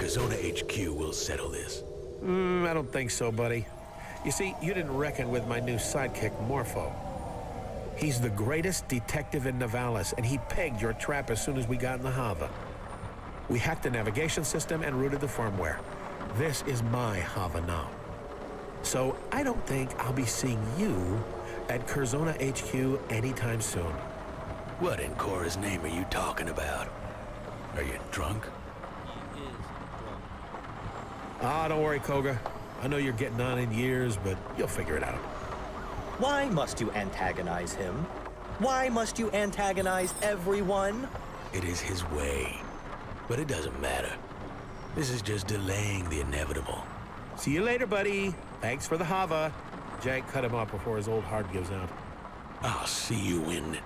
Curzona HQ will settle this. I don't think so, buddy. You see, you didn't reckon with my new sidekick, Morpho. He's the greatest detective in Navalis, and he pegged your trap as soon as we got in the Hava. We hacked the navigation system and routed the firmware. This is my Hava now. So I don't think I'll be seeing you at Curzona HQ anytime soon. What in Cora's name are you talking about? Are you drunk? He is drunk. Don't worry, Koga. I know you're getting on in years, but you'll figure it out. Why must you antagonize him? Why must you antagonize everyone? It is his way. But it doesn't matter. This is just delaying the inevitable. See you later, buddy. Thanks for the Hava. Jank cut him off before his old heart gives out. I'll see you in...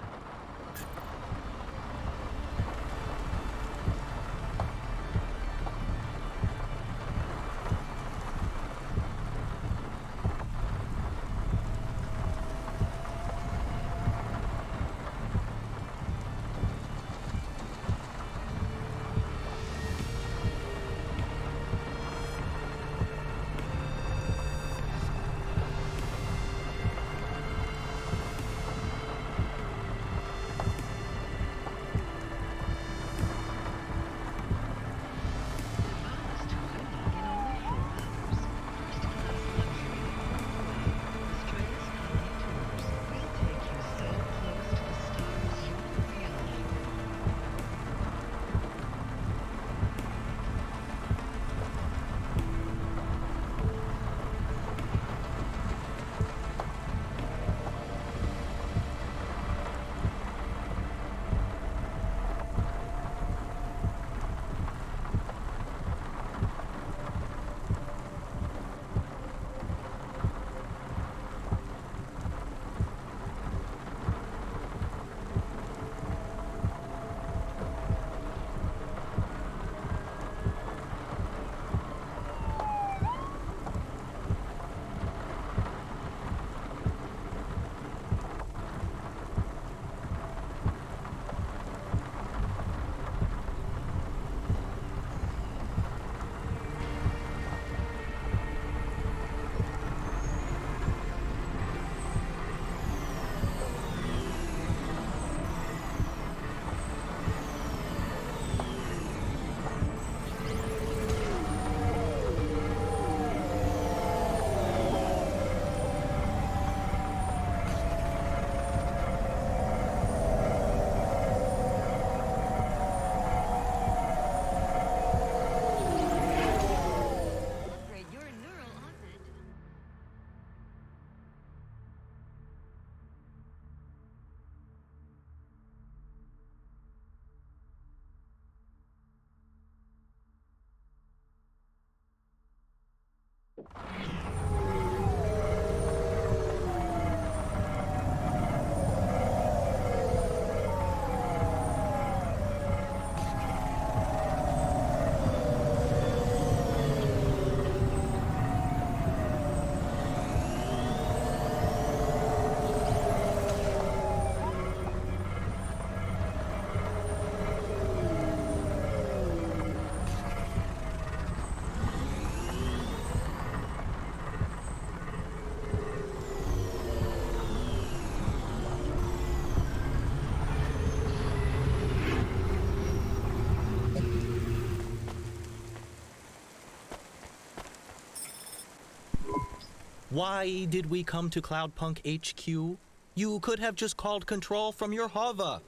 Why did we come to Cloudpunk HQ? You could have just called control from your Hava.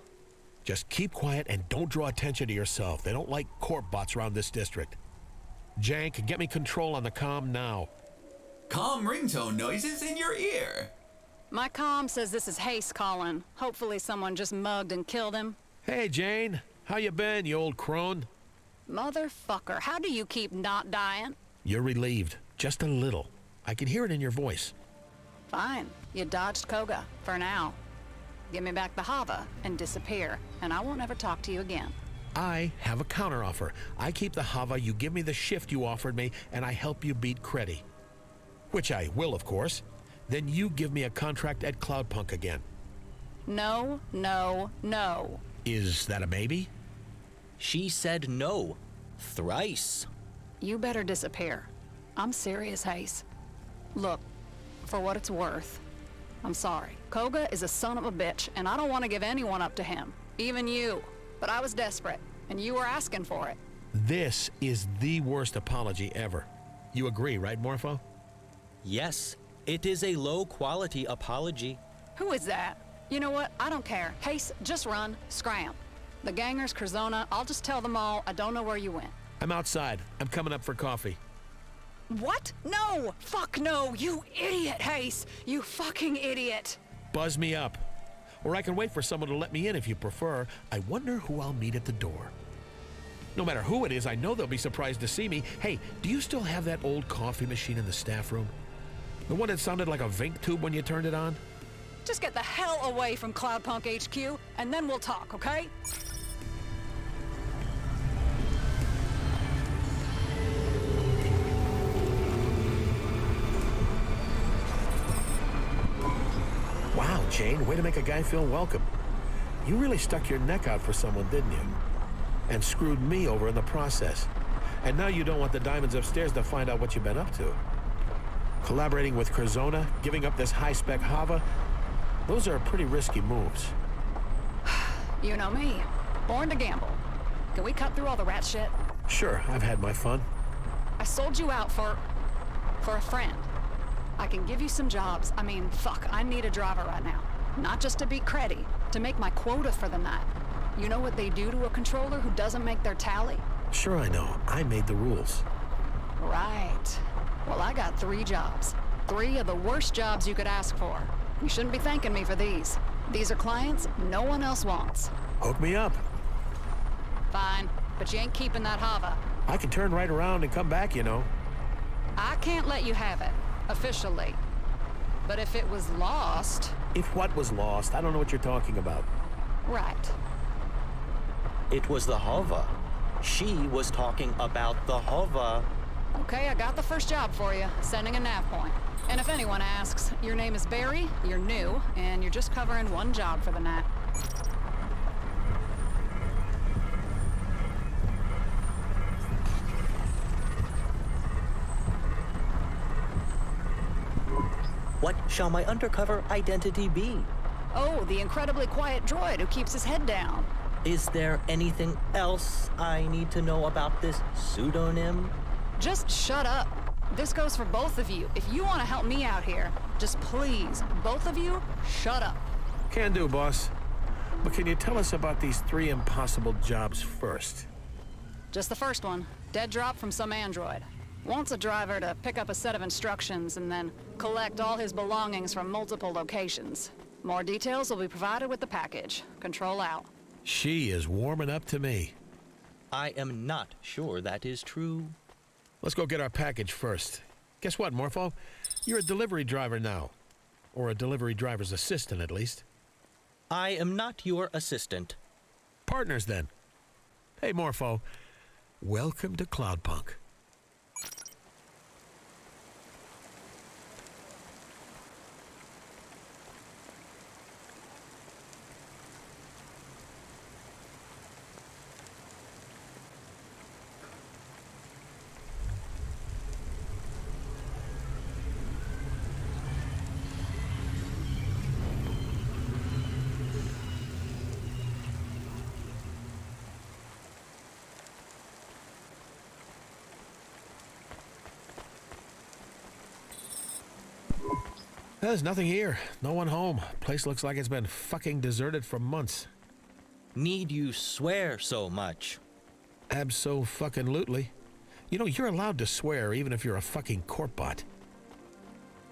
Just keep quiet and don't draw attention to yourself. They don't like corp bots around this district. Jank, get me control on the comm now. Calm ringtone noises in your ear. My comm says this is Haste calling. Hopefully someone just mugged and killed him. Hey, Jane. How you been, you old crone? Motherfucker, how do you keep not dying? You're relieved. Just a little. I can hear it in your voice. Fine. You dodged Koga, for now. Give me back the Hava and disappear, and I won't ever talk to you again. I have a counteroffer. I keep the Hava, you give me the shift you offered me, and I help you beat Creddy. Which I will, of course. Then you give me a contract at Cloudpunk again. No, no, no. Is that a maybe? She said no. Thrice. you better disappear. I'm serious, Hayes. Look, for what it's worth, I'm sorry. Koga is a son of a bitch, and I don't want to give anyone up to him. Even you. But I was desperate, and you were asking for it. This is the worst apology ever. You agree, right, Morpho? Yes, it is a low-quality apology. Who is that? You know what? I don't care. Hayes, just run. Scram. The gangers, Curzona, I'll just tell them all I don't know where you went. I'm outside. I'm coming up for coffee. What? No! Fuck no! You idiot, Hayes! You fucking idiot! Buzz me up. Or I can wait for someone to let me in if you prefer. I wonder who I'll meet at the door. No matter who it is, I know they'll be surprised to see me. Hey, do you still have that old coffee machine in the staff room? The one that sounded like a Vink tube when you turned it on? Just get the hell away from Cloudpunk HQ, and then we'll talk, okay? Wow, Jane, way to make a guy feel welcome. You really stuck your neck out for someone, didn't you? And screwed me over in the process. And now you don't want the diamonds upstairs to find out what you've been up to. Collaborating with Curzona, giving up this high-spec Hava, those are pretty risky moves. You know me. Born to gamble. Can we cut through all the rat shit? Sure, I've had my fun. I sold you out for a friend. I can give you some jobs. I mean, fuck, I need a driver right now. Not just to beat Creddy, to make my quota for the night. You know what they do to a controller who doesn't make their tally? Sure I know. I made the rules. Right. Well, I got 3 jobs. 3 of the worst jobs you could ask for. You shouldn't be thanking me for these. These are clients no one else wants. Hook me up. Fine, but you ain't keeping that Hava. I can turn right around and come back, you know. I can't let you have it, officially. But if it was lost... If what was lost? I don't know what you're talking about. Right. It was the Hava. She was talking about the Hava. Okay, I got the first job for you, sending a nav point. And if anyone asks, your name is Barry, you're new, and you're just covering 1 job for the night. What shall my undercover identity be? Oh, the incredibly quiet droid who keeps his head down. Is there anything else I need to know about this pseudonym? Just shut up. This goes for both of you. If you want to help me out here, just please, both of you, shut up. Can do, boss. But can you tell us about these 3 impossible jobs first? Just the first one. Dead drop from some android. Wants a driver to pick up a set of instructions and then collect all his belongings from multiple locations. More details will be provided with the package. Control out. She is warming up to me. I am not sure that is true. Let's go get our package first. Guess what, Morpho? You're a delivery driver now. Or a delivery driver's assistant, at least. I am not your assistant. Partners, then. Hey, Morpho. Welcome to Cloudpunk. There's nothing here. No one home. Place looks like it's been fucking deserted for months. Need you swear so much? Abso-fucking-lutely. You know, you're allowed to swear even if you're a fucking corp bot.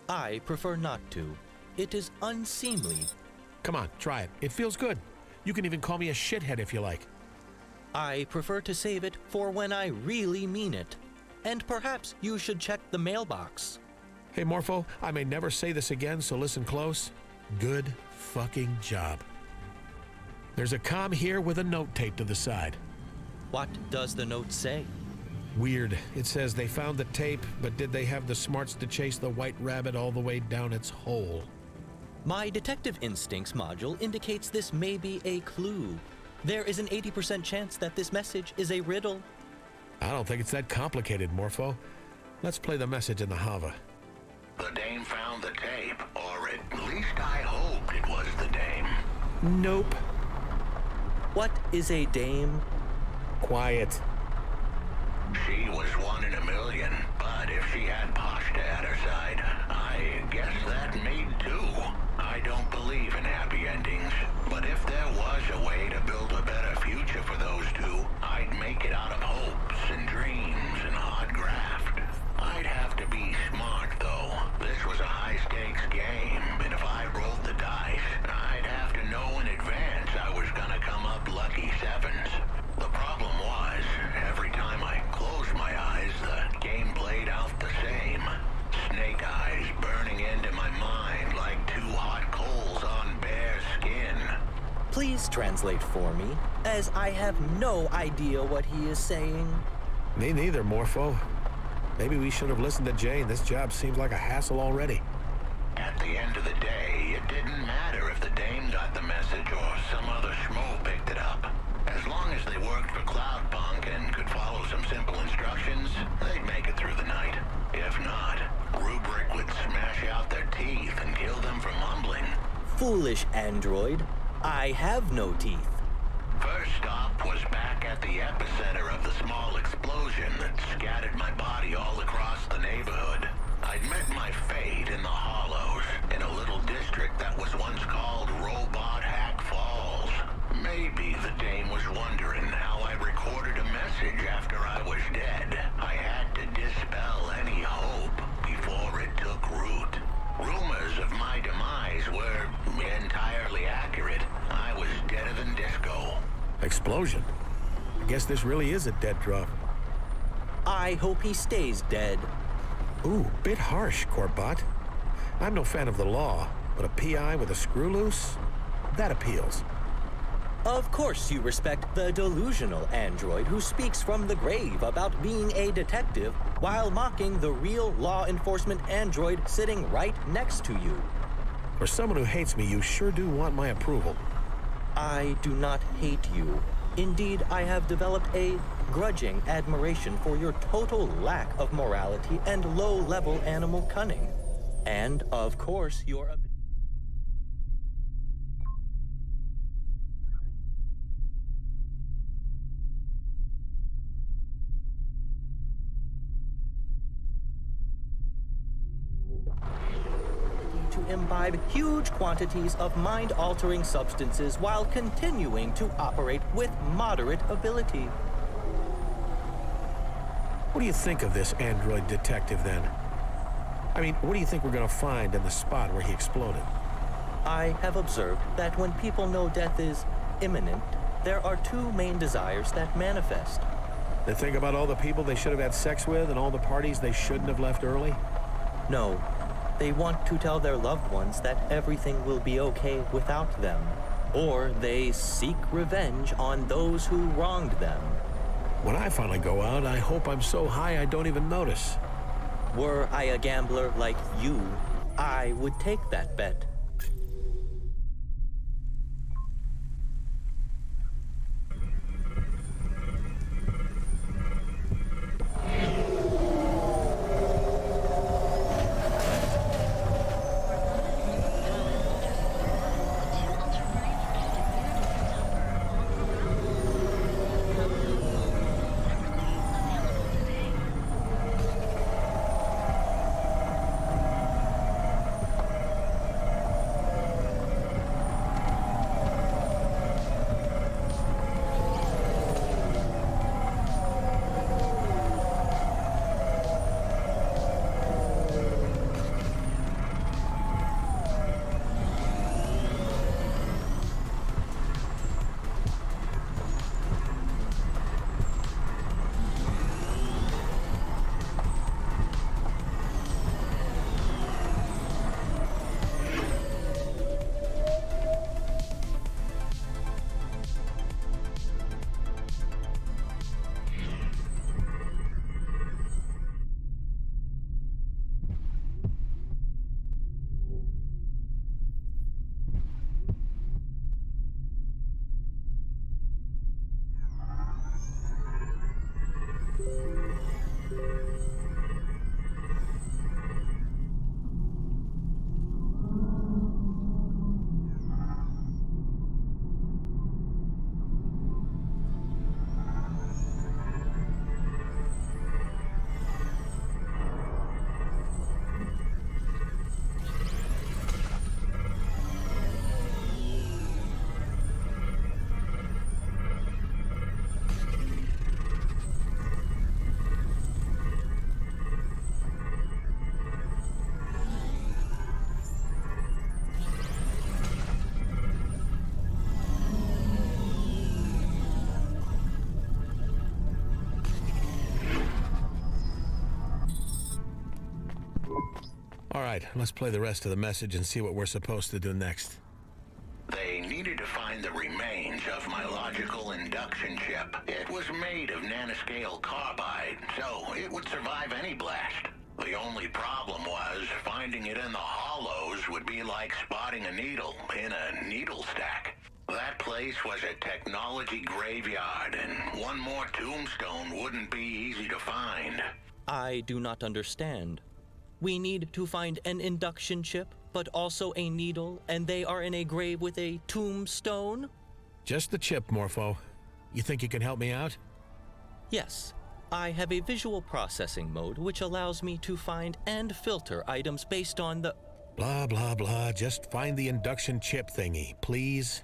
I prefer not to. It is unseemly. Come on, try it. It feels good. You can even call me a shithead if you like. I prefer to save it for when I really mean it. And perhaps you should check the mailbox. Hey, Morpho, I may never say this again, so listen close. Good fucking job. There's a comm here with a note taped to the side. What does the note say? Weird. It says they found the tape, but did they have the smarts to chase the white rabbit all the way down its hole? My detective instincts module indicates this may be a clue. There is an 80% chance that this message is a riddle. I don't think it's that complicated, Morpho. Let's play the message in the Hava. The dame found the tape, or at least I hoped it was the dame. Nope. What is a dame? Quiet. She was one in a million, but if she had Pashta at her side, I guess that made two. I don't believe in happy endings, but if there was a way to build a better future for those two, I'd make it out of hopes and dreams and hard graft. I'd have to be smart, though. This was a high-stakes game, and if I rolled the dice, I'd have to know in advance I was gonna come up lucky sevens. The problem was, every time I closed my eyes, the game played out the same. Snake eyes burning into my mind like two hot coals on bare skin. Please translate for me, as I have no idea what he is saying. Me neither, Morpho. Maybe we should have listened to Jane. This job seems like a hassle already. At the end of the day, it didn't matter if the dame got the message or some other schmo picked it up. As long as they worked for Cloudpunk and could follow some simple instructions, they'd make it through the night. If not, Rubric would smash out their teeth and kill them for mumbling. Foolish android. I have no teeth. First stop was back at the epicenter of the small explosion that scattered my body all across the neighborhood. I'd met my fate in the Hollows, in a little district that was once called Robot Hack Falls. Maybe the dame was wondering how I recorded a message after I was dead. I had to dispel any hope before it took root. Rumors of my demise were entirely accurate. I was deader than disco. Explosion? I guess this really is a dead drop. I hope he stays dead. Ooh, bit harsh, Corbett. I'm no fan of the law, but a PI with a screw loose? That appeals. Of course you respect the delusional android who speaks from the grave about being a detective while mocking the real law enforcement android sitting right next to you. For someone who hates me, you sure do want my approval. I do not hate you. Indeed, I have developed a grudging admiration for your total lack of morality and low-level animal cunning. And, of course, your ability to imbibe huge quantities of mind-altering substances while continuing to operate with moderate ability. What do you think of this android detective, then? I mean, what do you think we're gonna find in the spot where he exploded? I have observed that when people know death is imminent, there are two main desires that manifest. They think about all the people they should have had sex with and all the parties they shouldn't have left early? No, they want to tell their loved ones that everything will be okay without them. Or they seek revenge on those who wronged them. When I finally go out, I hope I'm so high I don't even notice. Were I a gambler like you, I would take that bet. All right, let's play the rest of the message and see what we're supposed to do next. They needed to find the remains of my logical induction chip. It was made of nanoscale carbide, so it would survive any blast. The only problem was finding it in the hollows would be like spotting a needle in a needle stack. That place was a technology graveyard, and one more tombstone wouldn't be easy to find. I do not understand. We need to find an induction chip, but also a needle, and they are in a grave with a tombstone? Just the chip, Morpho. You think you can help me out? Yes. I have a visual processing mode which allows me to find and filter items based on the... Blah, blah, blah. Just find the induction chip thingy, please.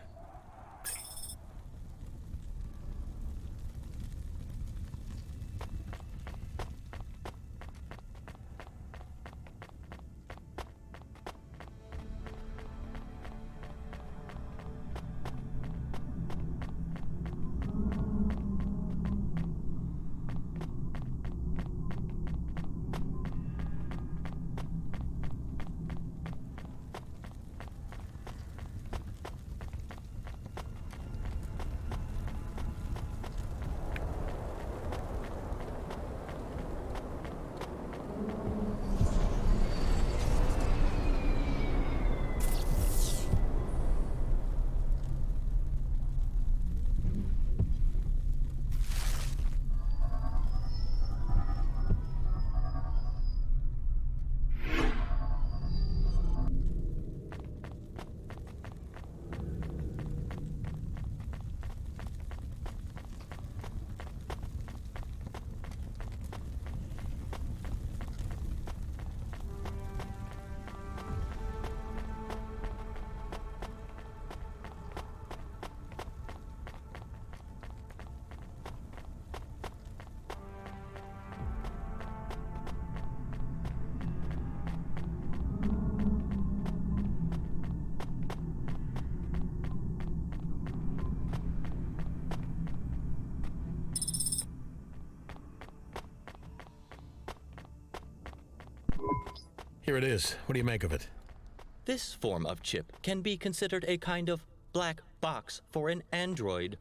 Here it is. What do you make of it? This form of chip can be considered a kind of black box for an android.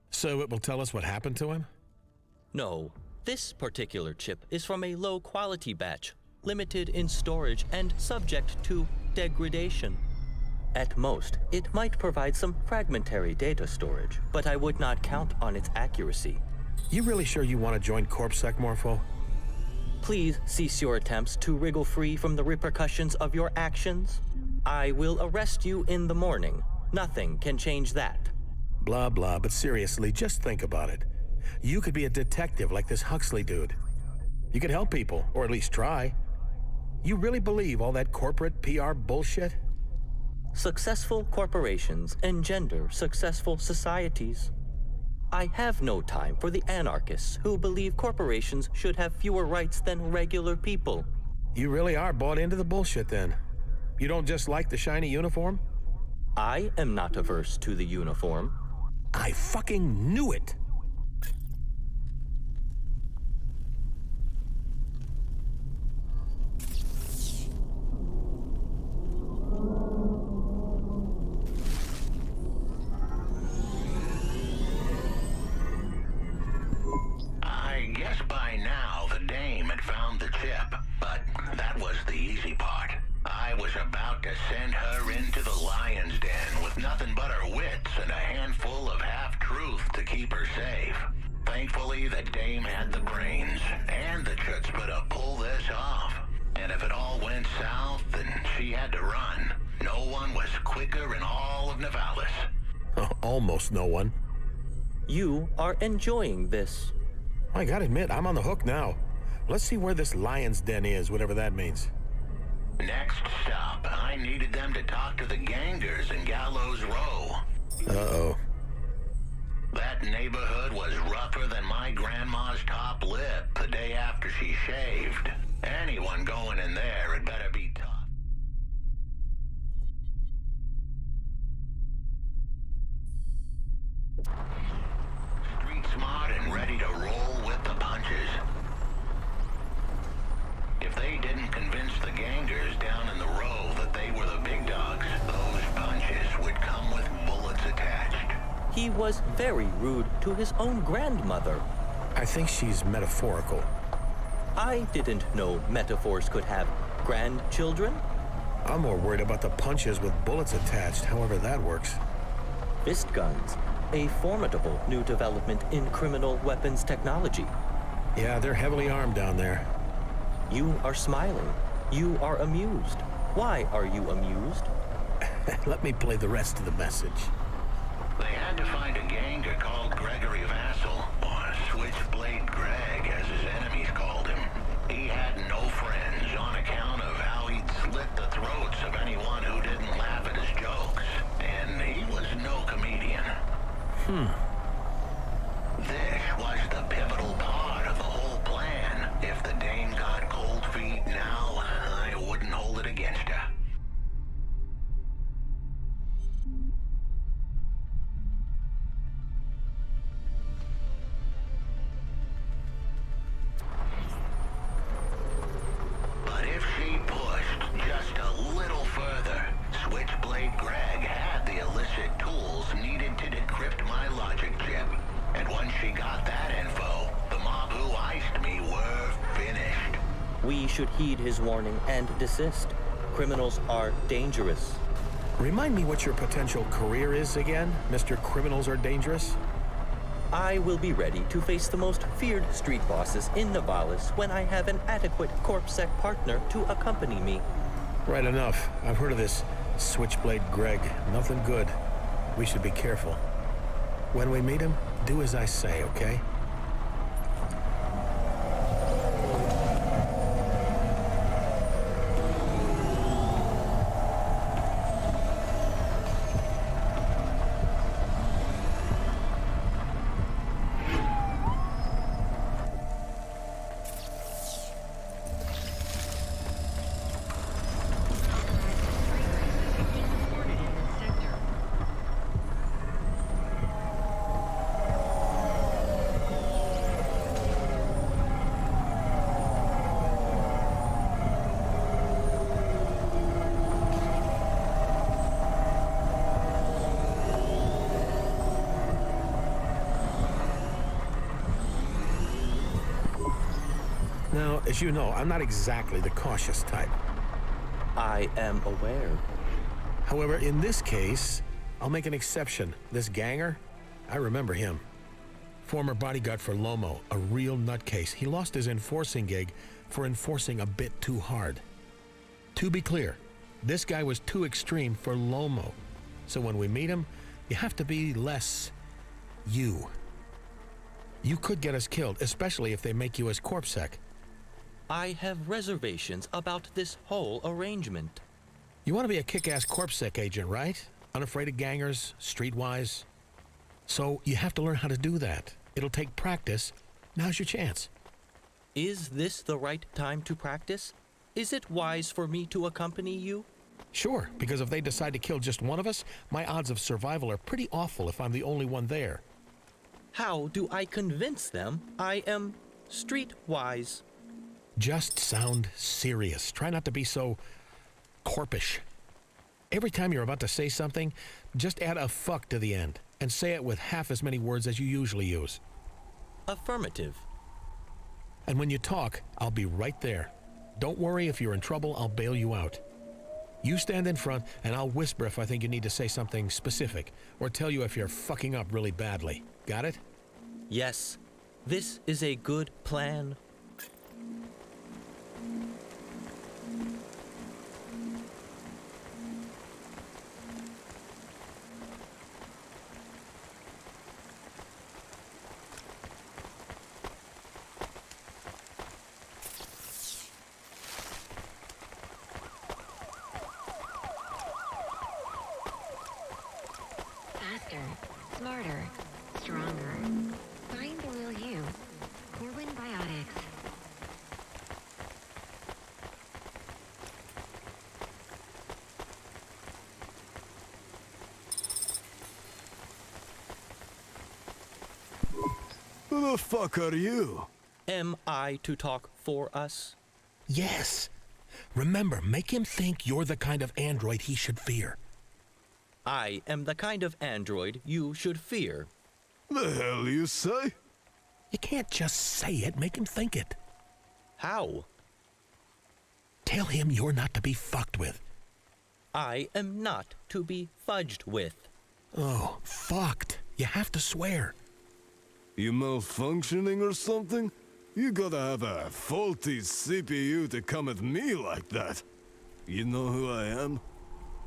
So it will tell us what happened to him? No, this particular chip is from a low-quality batch, limited in storage and subject to degradation. At most, it might provide some fragmentary data storage, but I would not count on its accuracy. You really sure you want to join CorpSec, Morpho? Please cease your attempts to wriggle free from the repercussions of your actions. I will arrest you in the morning. Nothing can change that. Blah, blah, but seriously, just think about it. You could be a detective like this Huxley dude. You could help people, or at least try. You really believe all that corporate PR bullshit? Successful corporations engender successful societies. I have no time for the anarchists who believe corporations should have fewer rights than regular people. You really are bought into the bullshit then. You don't just like the shiny uniform? I am not averse to the uniform. I fucking knew it! I guess by now the dame had found the chip, but that was the easy part. I was about to send her into the lion's den with nothing but her wits and a handful of half-truth to keep her safe. Thankfully, the dame had the brains and the chutzpah to pull this off. And if it all went south, then she had to run. No one was quicker in all of Navalis. Almost no one. You are enjoying this. I gotta admit, I'm on the hook now. Let's see where this lion's den is, whatever that means. Next stop, I needed them to talk to the gangers in Gallows Row. Uh-oh. That neighborhood was rougher than my grandma's top lip the day after she shaved. Anyone going in there had better be tough. Street smart and ready to roll with the punches. If they didn't convince the gangers down He was very rude to his own grandmother. I think she's metaphorical. I didn't know metaphors could have grandchildren. I'm more worried about the punches with bullets attached, however that works. Fist guns, a formidable new development in criminal weapons technology. Yeah, they're heavily armed down there. You are smiling. You are amused. Why are you amused? Let me play the rest of the message. They had to find a ganger called Gregory Vassal, or Switchblade Greg, as his enemies called him. He had no friends on account of how he'd slit the throats of anyone who didn't laugh at his jokes. And he was no comedian. This was the pivotal part of the whole plan. If the dame got cold feet now, I wouldn't hold it against her. But if she pushed just a little further, Switchblade Greg had the illicit tools needed to decrypt my logic chip. And once she got that info, the mob who iced me were finished. We should heed his warning and desist. Criminals are dangerous. Remind me what your potential career is again, Mr. Criminals Are Dangerous? I will be ready to face the most feared street bosses in Navalis when I have an adequate CorpSec partner to accompany me. Right enough. I've heard of this Switchblade Greg. Nothing good. We should be careful. When we meet him, do as I say, okay? Now, as you know, I'm not exactly the cautious type. I am aware. However, in this case, I'll make an exception. This ganger, I remember him. Former bodyguard for Lomo, a real nutcase. He lost his enforcing gig for enforcing a bit too hard. To be clear, this guy was too extreme for Lomo. So when we meet him, you have to be less you. You could get us killed, especially if they make you as CorpSec. I have reservations about this whole arrangement. You want to be a kick-ass CorpSec agent, right? Unafraid of gangers, streetwise. So you have to learn how to do that. It'll take practice. Now's your chance. Is this the right time to practice? Is it wise for me to accompany you? Sure, because if they decide to kill just one of us, my odds of survival are pretty awful if I'm the only one there. How do I convince them I am streetwise? Just sound serious. Try not to be so corpish. Every time you're about to say something, just add a fuck to the end and say it with half as many words as you usually use. Affirmative. And when you talk, I'll be right there. Don't worry, if you're in trouble, I'll bail you out. You stand in front and I'll whisper if I think you need to say something specific or tell you if you're fucking up really badly. Got it? Yes, this is a good plan. Faster, smarter, stronger. Find the real you. Corwin Biotics. Who the fuck are you? Am I to talk for us? Yes. Remember, make him think you're the kind of android he should fear. I am the kind of android you should fear. The hell you say? You can't just say it, make him think it. How? Tell him you're not to be fucked with. I am not to be fudged with. Oh, fucked. You have to swear. You malfunctioning or something? You gotta have a faulty CPU to come at me like that. You know who I am?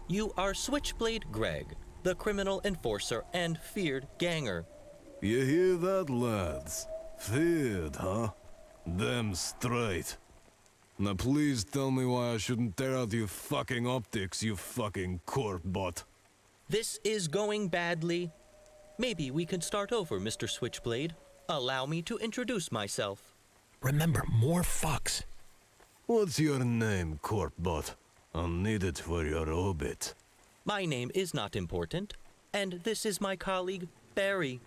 You are Switchblade Greg, the criminal enforcer and feared ganger. You hear that, lads? Feared, huh? Damn straight. Now please tell me why I shouldn't tear out your fucking optics, you fucking corp bot. This is going badly. Maybe we can start over, Mr. Switchblade. Allow me to introduce myself. Remember, more fucks. What's your name, corp bot? I'll need it for your obit. My name is not important, and this is my colleague, Barry.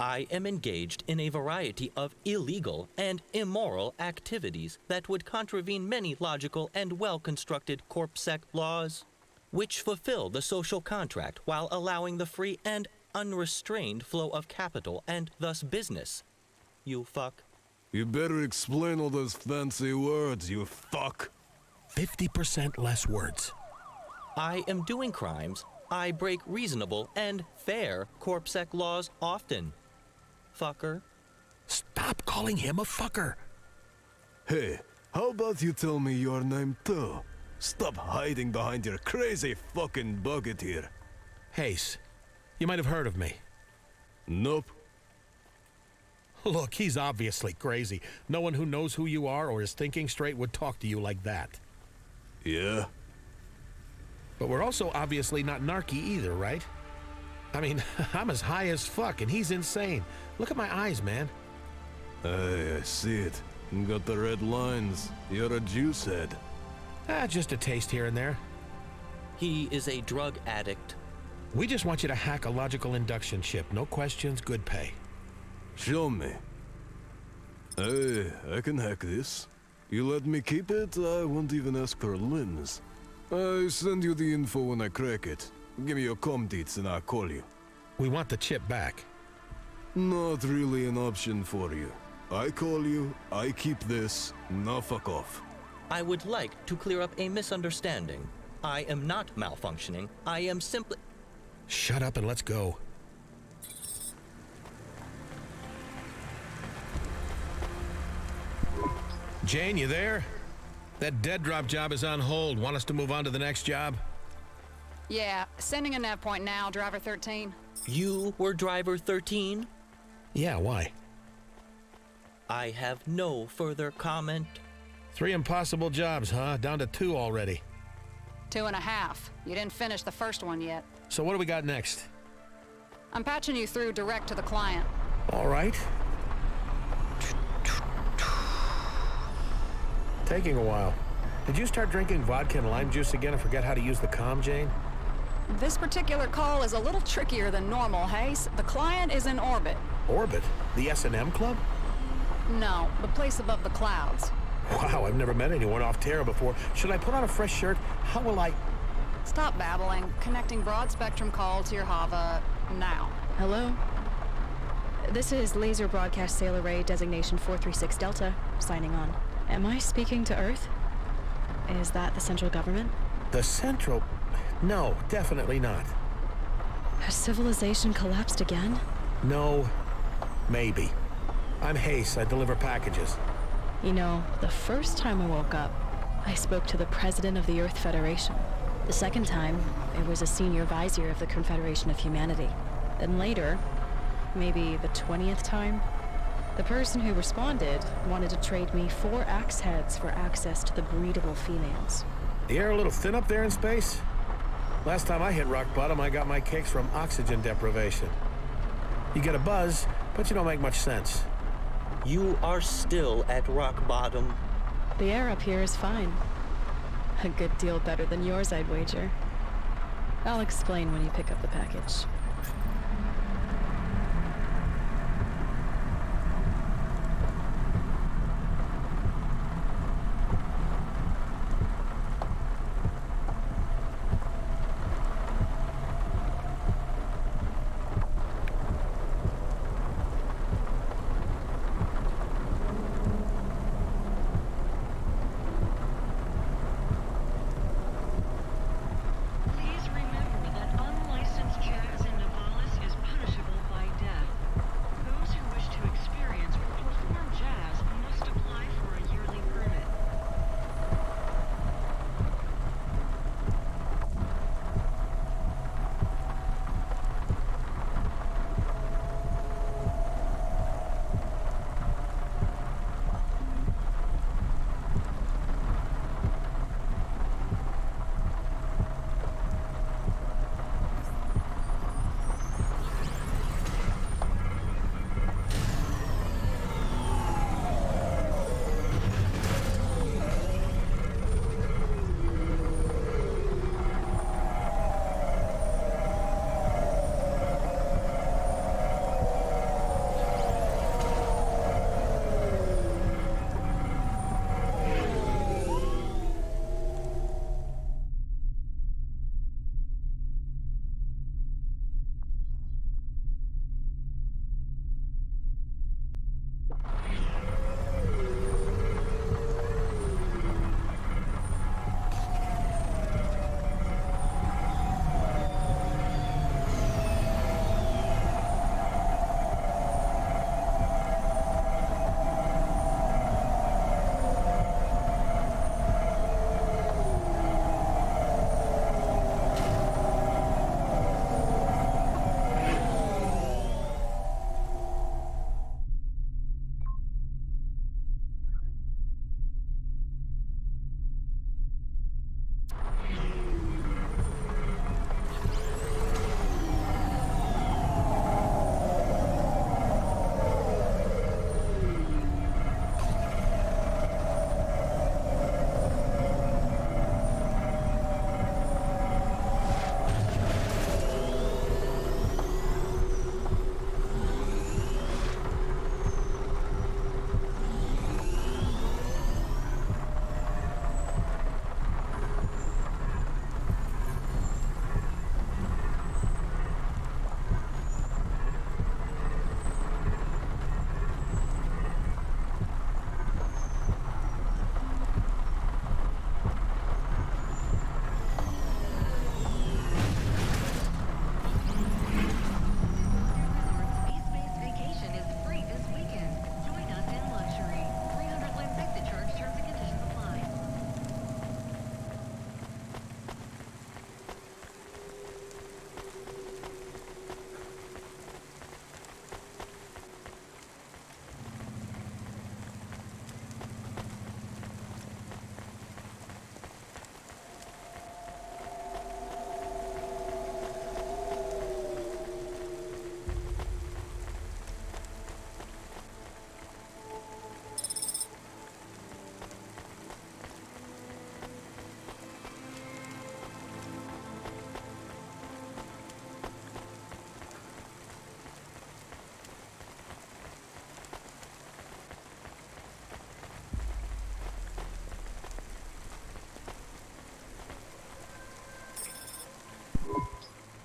I am engaged in a variety of illegal and immoral activities that would contravene many logical and well-constructed corpsec laws, which fulfill the social contract while allowing the free and unrestrained flow of capital and thus business. You fuck. You better explain all those fancy words, you fuck. 50% less words. I am doing crimes. I break reasonable and fair corpsec laws often. Fucker. Stop calling him a fucker. Hey, how about you tell me your name too? Stop hiding behind your crazy fucking bucket here. Hayes, you might have heard of me. Nope. Look, he's obviously crazy. No one who knows who you are or is thinking straight would talk to you like that. Yeah? But we're also obviously not narky either, right? I mean, I'm as high as fuck and he's insane. Look at my eyes, man. Hey, I see it. Got the red lines. You're a juice head. Just a taste here and there. He is a drug addict. We just want you to hack a logical induction chip. No questions, good pay. Show me. Hey, I can hack this. You let me keep it, I won't even ask for limbs. I send you the info when I crack it. Give me your comm deets and I'll call you. We want the chip back. Not really an option for you. I call you, I keep this, now fuck off. I would like to clear up a misunderstanding. I am not malfunctioning. I am simply... Shut up and let's go. Jane, you there? That dead drop job is on hold. Want us to move on to the next job? Yeah, sending a nav point now, driver 13. You were driver 13? Yeah, why? I have no further comment. 3 impossible jobs, huh? Down to 2 already. 2.5. You didn't finish the first one yet. So what do we got next? I'm patching you through direct to the client. All right. Taking a while. Did you start drinking vodka and lime juice again and forget how to use the comm, Jane? This particular call is a little trickier than normal, Hayes. The client is in orbit. Orbit? The S&M Club? No, the place above the clouds. Wow, I've never met anyone off Terra before. Should I put on a fresh shirt? How will I... Stop babbling. Connecting broad spectrum call to your Hava now. Hello? This is Laser Broadcast Sail Array Designation 436 Delta, signing on. Am I speaking to Earth? Is that the central government? The central... No, definitely not. Has civilization collapsed again? No, maybe. I'm Hayes. I deliver packages. You know, the first time I woke up, I spoke to the president of the Earth Federation. The second time, it was a senior vizier of the Confederation of Humanity. Then later, maybe the 20th time, the person who responded wanted to trade me 4 axe heads for access to the breedable females. The air a little thin up there in space? Last time I hit rock bottom, I got my kicks from oxygen deprivation. You get a buzz, but you don't make much sense. You are still at rock bottom. The air up here is fine. A good deal better than yours, I'd wager. I'll explain when you pick up the package.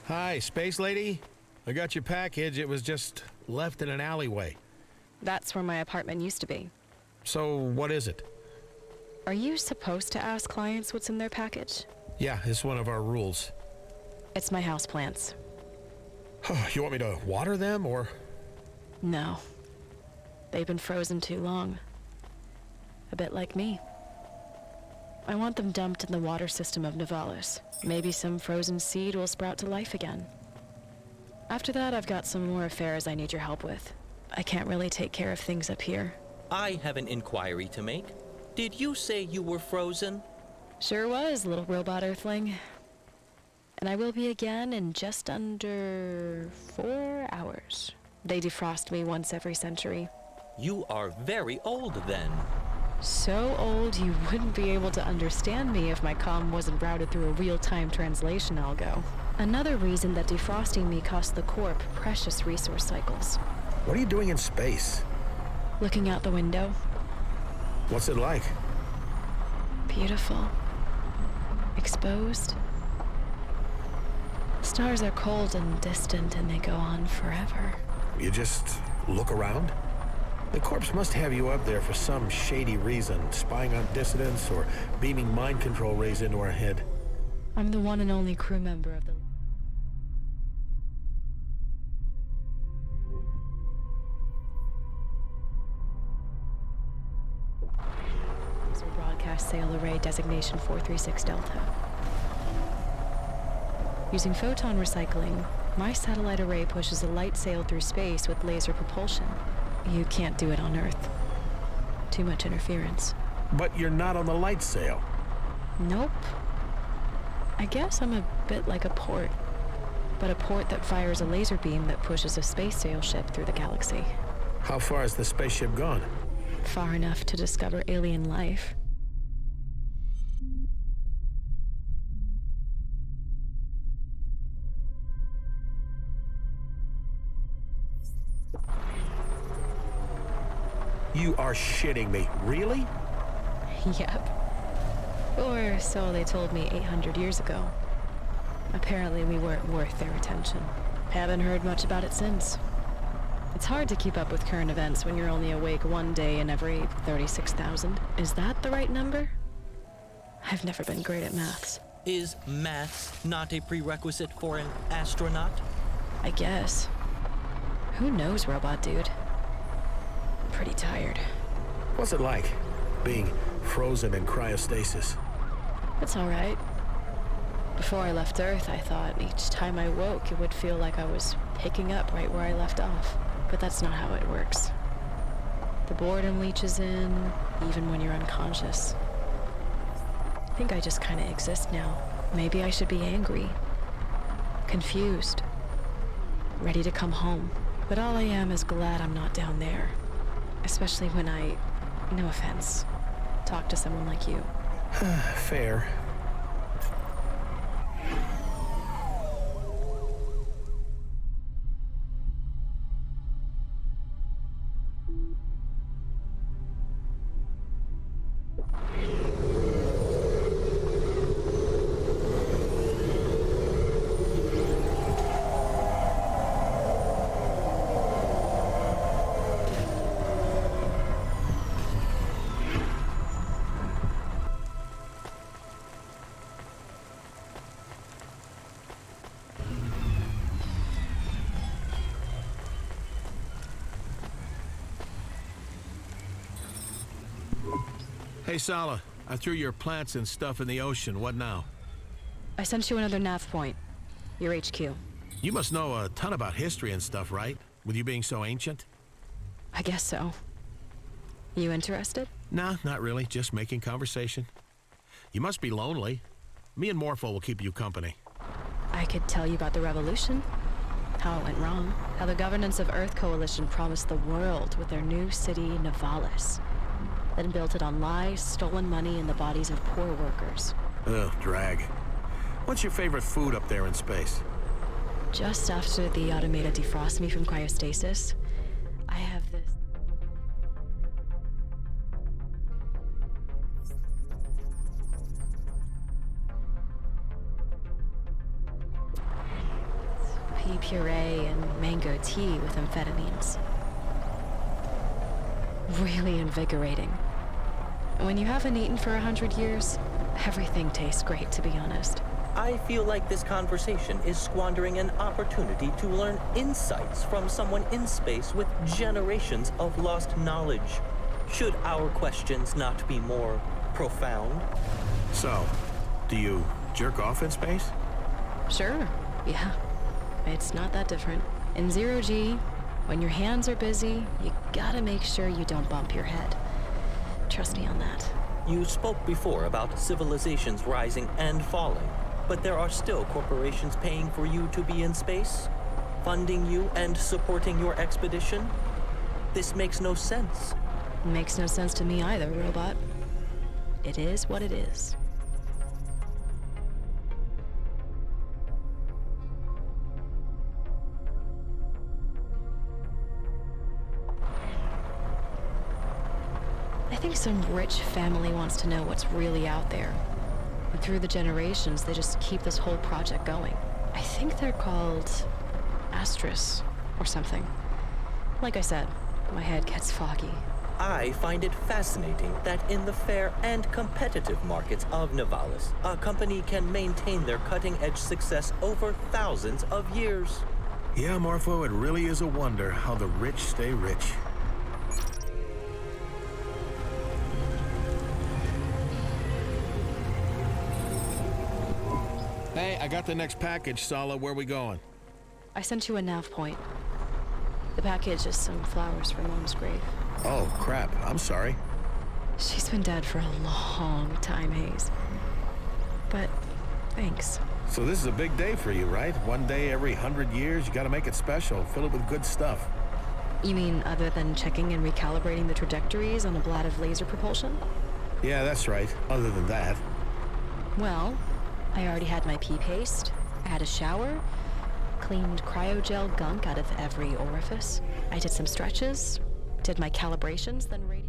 Hi, Space Lady. I got your package. It was just left in an alleyway. That's where my apartment used to be. So, what is it? Are you supposed to ask clients what's in their package? Yeah, it's one of our rules. It's my houseplants. You want me to water them, or? No. They've been frozen too long. A bit like me. I want them dumped in the water system of Nivalis. Maybe some frozen seed will sprout to life again. After that, I've got some more affairs I need your help with. I can't really take care of things up here. I have an inquiry to make. Did you say you were frozen? Sure was, little robot earthling. And I will be again in just under 4 hours. They defrost me once every century. You are very old then. So old you wouldn't be able to understand me if my comm wasn't routed through a real-time translation algo. Another reason that defrosting me cost the Corp precious resource cycles. What are you doing in space? Looking out the window. What's it like? Beautiful. Exposed. Stars are cold and distant, and they go on forever. You just look around? The corpse must have you up there for some shady reason, spying on dissidents or beaming mind control rays into our head. I'm the one and only crew member of the... User broadcast sail array designation 436 Delta. Using photon recycling, my satellite array pushes a light sail through space with laser propulsion. You can't do it on Earth. Too much interference. But you're not on the light sail. Nope. I guess I'm a bit like a port, but a port that fires a laser beam that pushes a space sail ship through the galaxy. How far has the spaceship gone? Far enough to discover alien life. You are shitting me. Really? Yep. Or so they told me 800 years ago. Apparently we weren't worth their attention. Haven't heard much about it since. It's hard to keep up with current events when you're only awake one day in every 36,000. Is that the right number? I've never been great at maths. Is maths not a prerequisite for an astronaut? I guess. Who knows, robot dude? I'm pretty tired. What's it like, being frozen in cryostasis? It's all right. Before I left Earth, I thought each time I woke, it would feel like I was picking up right where I left off. But that's not how it works. The boredom leaches in, even when you're unconscious. I think I just kind of exist now. Maybe I should be angry, confused, ready to come home. But all I am is glad I'm not down there. Especially when I, no offense, talk to someone like you. Fair. Hey, Sala, I threw your plants and stuff in the ocean. What now? I sent you another nav point. Your HQ. You must know a ton about history and stuff, right? With you being so ancient? I guess so. You interested? Nah, not really. Just making conversation. You must be lonely. Me and Morpho will keep you company. I could tell you about the revolution. How it went wrong. How the governance of Earth Coalition promised the world with their new city, Nivalis. Then built it on lies, stolen money, and the bodies of poor workers. Ugh, drag. What's your favorite food up there in space? Just after the automated defrost me from cryostasis, I have this... honey puree and mango tea with amphetamines. Really invigorating. When you haven't eaten for 100 years, everything tastes great, to be honest. I feel like this conversation is squandering an opportunity to learn insights from someone in space with generations of lost knowledge. Should our questions not be more profound? So, do you jerk off in space? Sure, yeah. It's not that different. In zero G, when your hands are busy, you gotta make sure you don't bump your head. Trust me on that. You spoke before about civilizations rising and falling, but there are still corporations paying for you to be in space, funding you and supporting your expedition? This makes no sense. Makes no sense to me either, robot. It is what it is. I think some rich family wants to know what's really out there. And through the generations, they just keep this whole project going. I think they're called Astris or something. Like I said, my head gets foggy. I find it fascinating that in the fair and competitive markets of Nivalis, a company can maintain their cutting-edge success over thousands of years. Yeah, Morpho, it really is a wonder how the rich stay rich. Hey, I got the next package, Sala. Where we going? I sent you a nav point. The package is some flowers for Mom's grave. Oh, crap. I'm sorry. She's been dead for a long time, Hayes. But thanks. So this is a big day for you, right? One day every 100 years, you gotta make it special. Fill it with good stuff. You mean other than checking and recalibrating the trajectories on a blad of laser propulsion? Yeah, that's right. Other than that. Well, I already had my pee paste. I had a shower. Cleaned cryogel gunk out of every orifice. I did some stretches. Did my calibrations, then moon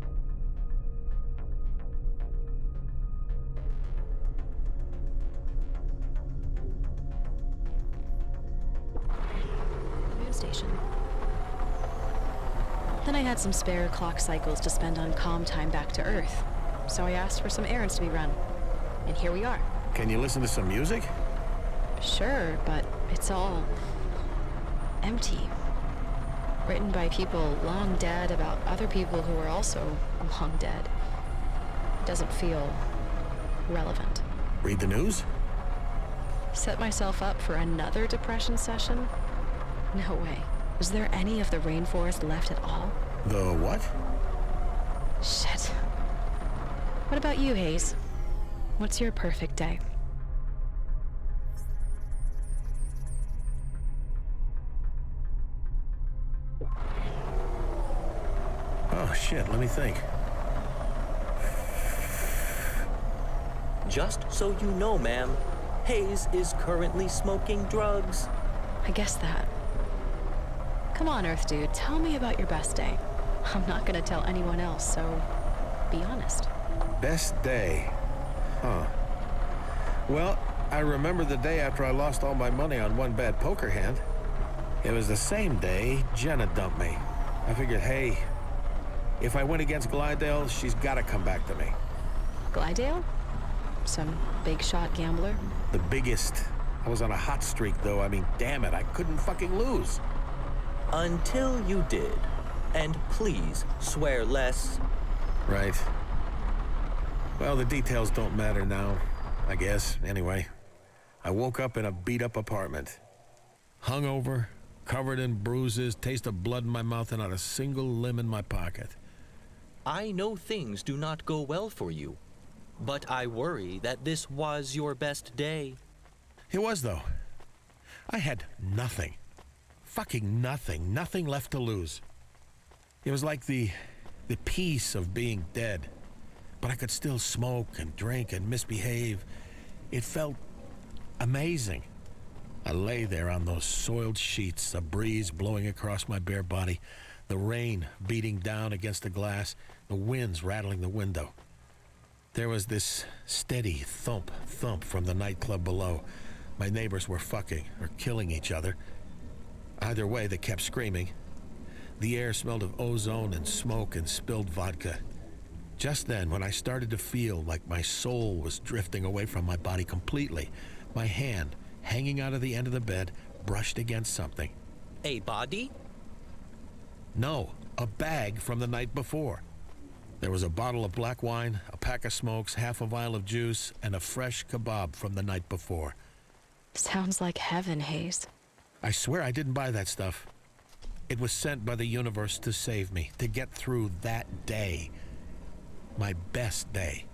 station. Then I had some spare clock cycles to spend on calm time back to Earth. So I asked for some errands to be run. And here we are. Can you listen to some music? Sure, but it's all empty. Written by people long dead about other people who are also long dead. It doesn't feel relevant. Read the news? Set myself up for another depression session? No way. Is there any of the rainforest left at all? The what? Shit. What about you, Hayes? What's your perfect day? Oh, shit, let me think. Just so you know, ma'am, Hayes is currently smoking drugs. I guess that. Come on, Earth Dude, tell me about your best day. I'm not gonna tell anyone else, so be honest. Best day? Huh. Well, I remember the day after I lost all my money on one bad poker hand. It was the same day Jenna dumped me. I figured, hey, if I win against Glidale, she's gotta come back to me. Glidale? Some big shot gambler? The biggest. I was on a hot streak, though. I mean, damn it, I couldn't fucking lose. Until you did. And please swear less. Right. Well, the details don't matter now, I guess. Anyway, I woke up in a beat-up apartment. Hungover, covered in bruises, taste of blood in my mouth, and not a single limb in my pocket. I know things do not go well for you, but I worry that this was your best day. It was, though. I had nothing. Fucking nothing. Nothing left to lose. It was like the peace of being dead. But I could still smoke and drink and misbehave. It felt amazing. I lay there on those soiled sheets, a breeze blowing across my bare body, the rain beating down against the glass, the winds rattling the window. There was this steady thump from the nightclub below. My neighbors were fucking or killing each other. Either way, they kept screaming. The air smelled of ozone and smoke and spilled vodka. Just then, when I started to feel like my soul was drifting away from my body completely, my hand, hanging out of the end of the bed, brushed against something. A body? No, a bag from the night before. There was a bottle of black wine, a pack of smokes, half a vial of juice, and a fresh kebab from the night before. Sounds like heaven, Hayes. I swear I didn't buy that stuff. It was sent by the universe to save me, to get through that day. My best day.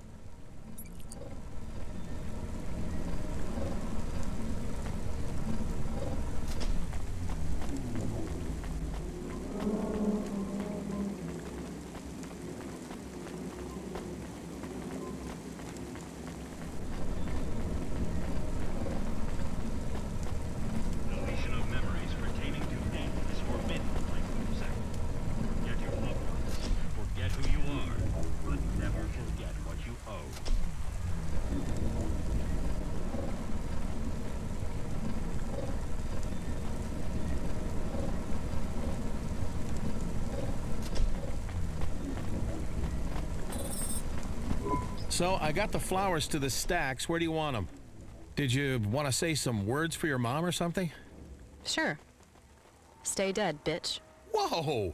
Deletion of memories pertaining to date is forbidden by Code 7. Forget your loved ones. Forget who you are, but never forget what you owe. So, I got the flowers to the stacks. Where do you want them? Did you want to say some words for your mom or something? Sure. Stay dead, bitch. Whoa!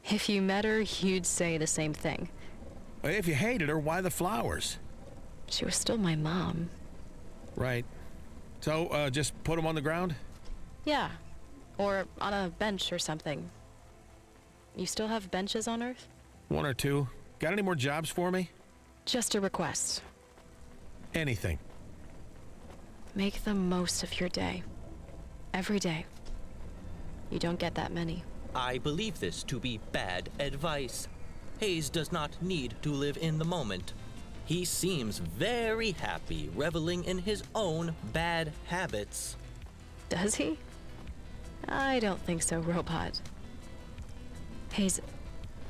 If you met her, you'd say the same thing. If you hated her, why the flowers? She was still my mom. Right. So, just put them on the ground? Yeah. Or on a bench or something. You still have benches on Earth? One or two. Got any more jobs for me? Just a request. Anything. Make the most of your day. Every day. You don't get that many. I believe this to be bad advice. Hayes does not need to live in the moment. He seems very happy reveling in his own bad habits. Does he? I don't think so, Robot. Hayes,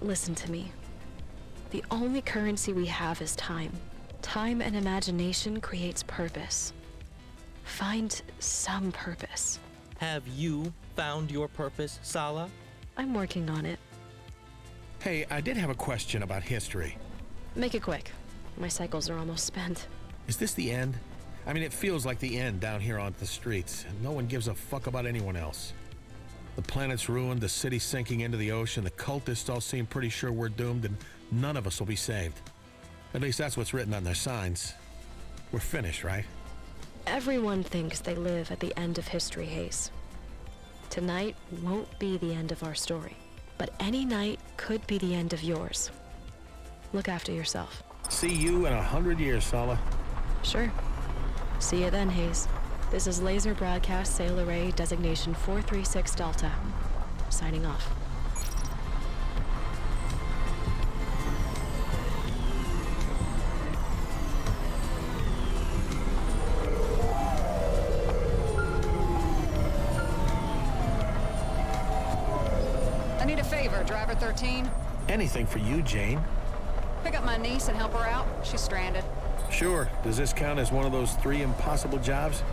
listen to me. The only currency we have is time. Time and imagination creates purpose. Find some purpose. Have you found your purpose, Sala? I'm working on it. Hey, I did have a question about history. Make it quick. My cycles are almost spent. Is this the end? I mean, it feels like the end down here on the streets, and no one gives a fuck about anyone else. The planet's ruined, the city's sinking into the ocean, the cultists all seem pretty sure we're doomed, and none of us will be saved. At least that's what's written on their signs. We're finished, right? Everyone thinks they live at the end of history, Hayes. Tonight won't be the end of our story, but any night could be the end of yours. Look after yourself. See you in 100 years, Sala. Sure. See you then, Hayes. This is Laser Broadcast Sail Array Designation 436 Delta. Signing off. I need a favor, Driver 13. Anything for you, Jane. Pick up my niece and help her out. She's stranded. Sure. Does this count as one of those 3 impossible jobs?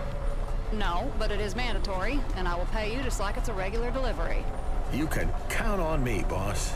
No, but it is mandatory, and I will pay you just like it's a regular delivery. You can count on me, boss.